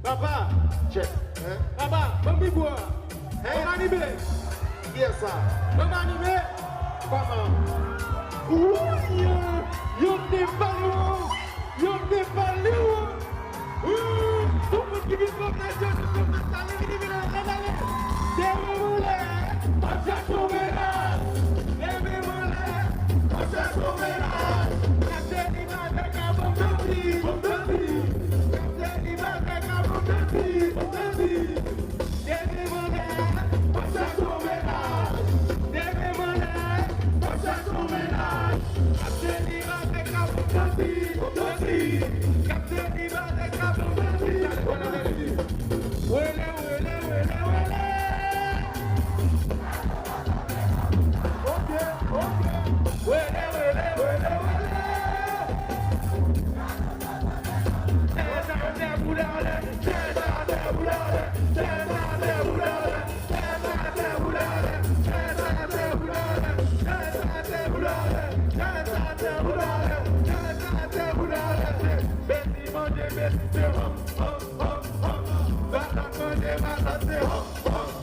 Papa, Check. papa, mami bois. Maman animé. Qui est ça? Maman animé. Comment? Oui, yo t'es pas loin. Yo t'es pas loin. Tout le monde qui vit comme la jeune, tout le monde qui vit comme la jeune. Démembrez, on cherche au ménage. Démembrez, on cherche au ménage. Captain, il va avec un bon petit, bon petit. Captain, il va avec un bon petit, bon petit. Démembrez, on cherche au ménage. Démembrez, on cherche au ménage. Captain, il va avec un bon petit, bon petit. Captain, il va avec un bon petit. Wele, wele, wele, wele. Wele, wele, wele, wele. Besi manje, besi se hom, hom, hom. Bata manje, bata se hom, hom.